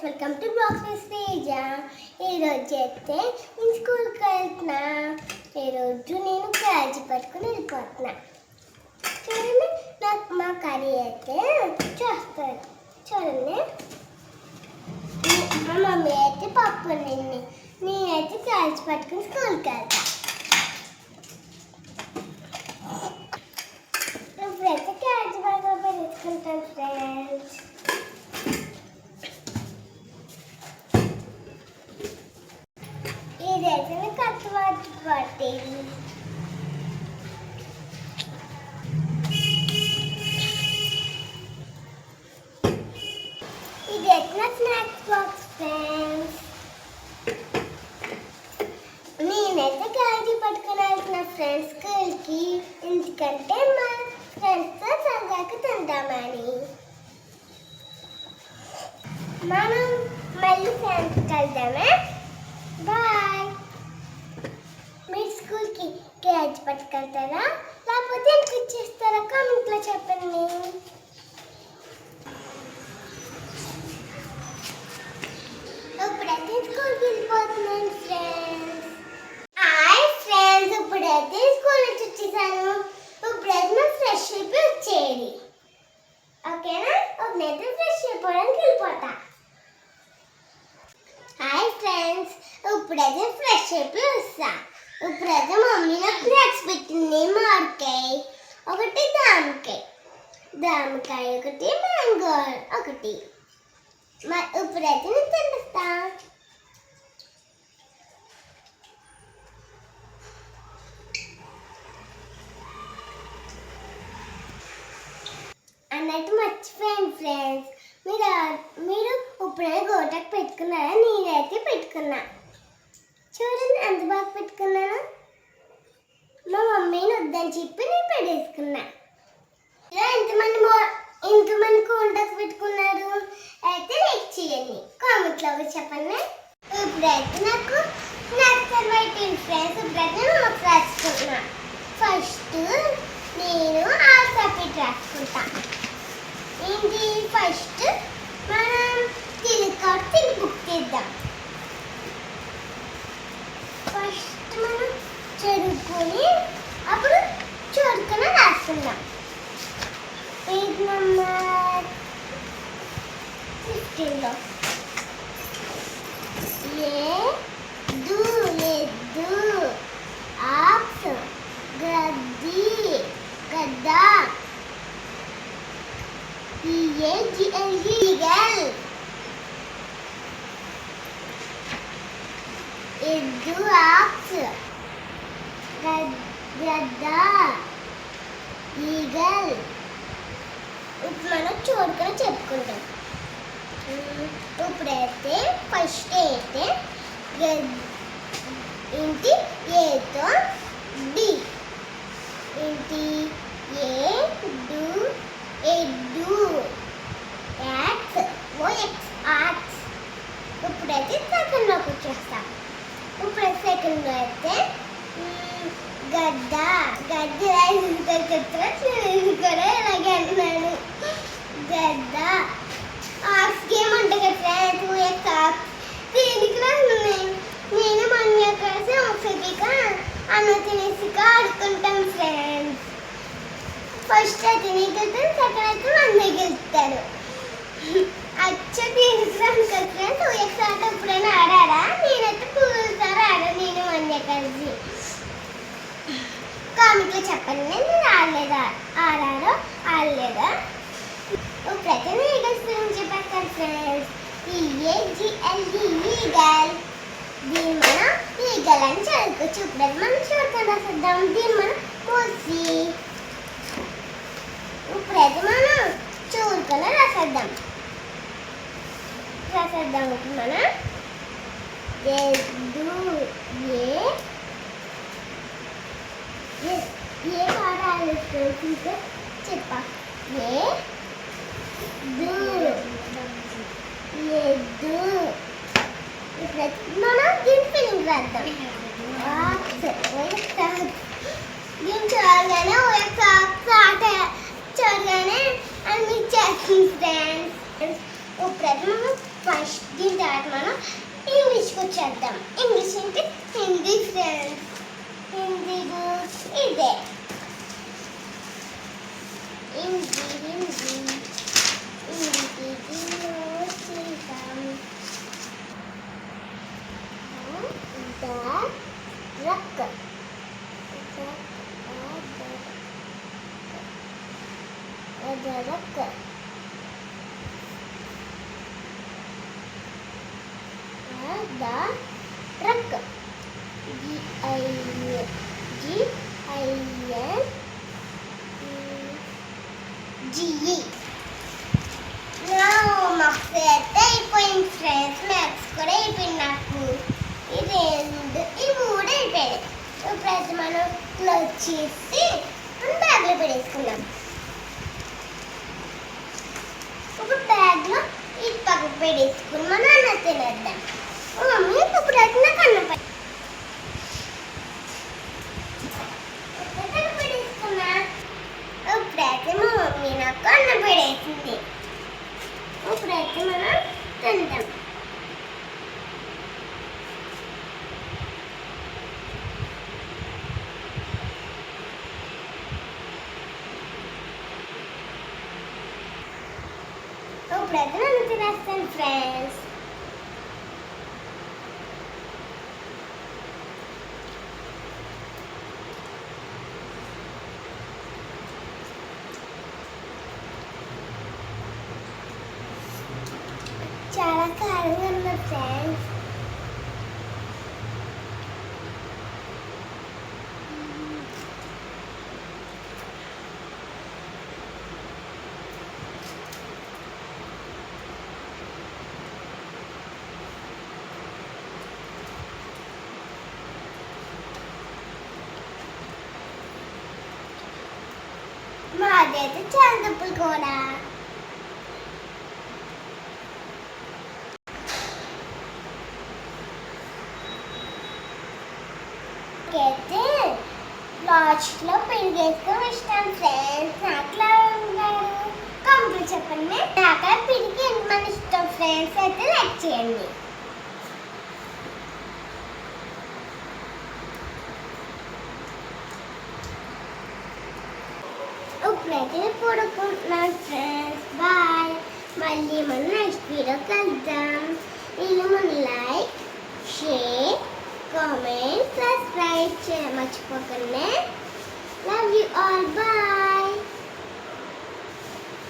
Welcome to blogs Teja. ఈరోజు అయితే నేను స్కూల్కి వెళ్తున్నా. ఈరోజు నేను క్యారేజీ పట్టుకుని వెళ్ళిపోతున్నా. చూడండి, నాకు మా కర్రీ అయితే చేస్తాను. చూడండి, మా మమ్మీ అయితే పప్పు వండింది. నేనైతే క్యారేజీ పట్టుకుని స్కూల్కి వెళ్తాను. ఇప్పుడైతే క్యారేజీ పట్టుకొని పెట్టుకుంటాను ఫ్రెండ్స్. ఇదైతే కట్టుబాటు పట్టేది. ఇదైతే నా స్నాక్స్ బాక్స్ ఫ్రెండ్స్. నేనైతే క్యారేజీ పట్టుకుని వెళ్తున్నా ఫ్రెండ్స్ స్కూల్కి. ఎందుకంటే మా ఫ్రెండ్స్తో సరదాగా తింటామని. మనం మళ్ళీ ఫ్రెండ్స్కి వెళ్దామే. బాయ్. మీరు స్కూల్కి క్యారేజీ పట్టుకెళ్తారా లేకపోతే ఎందుకు ఇచ్చేస్తారా? కామెంట్లో చెప్పండి. ఇప్పుడైతే స్కూల్కి వెళ్ళిపోతున్నాను ఫ్రెండ్స్. హాయ్ ఫ్రెండ్స్, ఇప్పుడైతే స్కూల్ నుంచి వచ్చేసాను. ఇప్పుడైతే నా ఫ్రెష్ అయిపోయి వచ్చేయండి, ఓకేనా? ఇప్పుడైతే ఫ్రెష్ అయిపోవడానికి వెళ్ళిపోతా. హాయ్ ఫ్రెండ్స్, ఇప్పుడైతే ఫ్రెష్ అయిపోయి వస్తా. ఇప్పుడైతే మమ్మీ నాకు స్నాక్స్ పెట్టింది. మామిడికాయ ఒకటి, దానికాయ ఒకటి, మ్యాంగో ఒకటి. ఇప్పుడైతే నేను తినేస్తా. అన్నట్టు మర్చిపోయాను ఫ్రెండ్స్, మీరు ఇప్పుడే గోటకు పెట్టుకున్నారా? నేనైతే పెట్టుకున్నా. చూడండి ఎంత బాగా పెట్టుకున్నాను. మా మమ్మీని వద్దని చెప్పి నేను పెట్టేసుకున్నా. ఎంతమంది గోటకు పెట్టుకున్నారు అయితే లైక్ చేయండి, కామెంట్లో చెప్పండి. ఇప్పుడైతే నాకు స్నాక్స్ అయిపోయింది ఫ్రెండ్స్. ఇప్పుడైతే నోట్స్ రాసుకుంటున్నా. ఫస్ట్ నేను ఆల్ఫాబెట్ రాసుకుంటా. ఏంటి ఫస్ట్ మనం తెలుగు బుక్ తీద్దాం. ఫస్ట్ మనం చదువుకొని అప్పుడు చదువుకొని రాసుకుందాం. పేజ్ నెంబర్ 15లో ఎద్దు, ఆక్స్, గద్ద, ఈగల్, ఎద్దు, ఆక్స్, గద్ద, ఈగల్. ఇప్పుడు మనం చూడుకొని చెప్పుకుంటాం. ఇప్పుడైతే ఫస్ట్ అయితే ఏంటి ఏతో డి, ఏంటి ఎద్దు, యాక్స్, ఆక్స్. ఇప్పుడైతే సెకండ్లోకి వచ్చేస్తాం. ఇప్పుడు సెకండ్లో అయితే గద్ద కూడా ఇలాగే అంటున్నాను. గద్ద. ఆక్స్కి ఏమంటారు కదా ఫ్రెండ్స్? దీనికి నేను మన కలిసి ఒకసారిగా అన్న తినేసిక ఆడుకుంటాం ఫ్రెండ్స్. ఫస్ట్ అయితే నీకు వెళ్తాను, సెకండ్ అయితే మన గెలుస్తాడు. తీసుకురాను కదా ఫ్రెండ్స్. ఒకసారి ఎప్పుడైనా ఆడారా? నేనైతే కూర్చారు ఆడాను నేను మన కలిసి. కామెంట్లో చెప్పండి, నేను ఆడారో ఆడలేదా. ఇప్పుడైతే ఈగల్స్ గురించి చెప్పేస్తాను ఫ్రెండ్స్. ఈగల్. దీన్ని మనం ఈగల్ అని చదువుకోవచ్చు. ఇప్పుడైతే మనం చూడకుండా రాసేద్దాం. దీన్ని మనం మూసి. ఇప్పుడైతే మనం చూడకుండా రాసేద్దాం. ఇప్పుడు మనం ఏ పాడాలి చెప్పా. ఎద్దు. మనం దీని ఫీలింగ్ రాద్దాం. దీన్ని చూడగానే చూడగానే అని మీకు చేస్తుంది ఫ్రెండ్స్. ఇప్పుడైతే మనం ఫస్ట్ దీని తర్వాత మనం ఇంగ్లీష్కి వచ్చేద్దాం. ఇంగ్లీష్ అంటే హిందీ ఫ్రెండ్స్. హిందీ బుక్స్ ఇదే. హిందీ హిందీ హిందీలో చేద్దాం. రక్ రక్ రక్ GINGE. మాకు అయితే అయిపోయింది ఫ్రెండ్స్. మ్యాథ్స్ కూడా అయిపోయింది నాకు. ఈ మూడు అయిపోయాయి. ఇప్పుడైతే మనం క్లోజ్ చేసి మనం బ్యాగ్లో పెట్టేసుకుందాం. ఇప్పుడు బ్యాగ్లో ఈ పక్కకు పెట్టేసుకుని మనం అన్నం తినేద్దాం. మమ్మీ ఇప్పుడైతే నాకు అన్నం పెట్టేసుకున్నా. ఇప్పుడైతే మా మమ్మీ నాకు అన్నం పెట్టేసింది. ఇప్పుడైతే మనం తిందాం. ఇప్పుడైతే నేను తినేస్తాను ఫ్రెండ్స్. చాలా కారంగా ఉంది ఫ్రెండ్స్. మాదైతే చాలా తప్పులు కూడా. అయితే లాస్ట్లో పెరిగేసుకొని ఇష్టం ఫ్రెండ్స్. నాకులా ఉంటారు కంప్లీట్ చెప్పండి. నాకు పిరికి ఎంతమంది ఇష్టం ఫ్రెండ్స్ అయితే లైక్ చేయండి. ఇప్పుడైతే పడుకుంటున్నాను ఫ్రెండ్స్. బాయ్. మళ్ళీ మనం నెక్స్ట్ వీడియో కలుద్దాం. నేను మన లైక్ షేర్ కామెంట్ సబ్స్క్రైబ్ చేయడం మర్చిపోకండి. Love you all. బాయ్.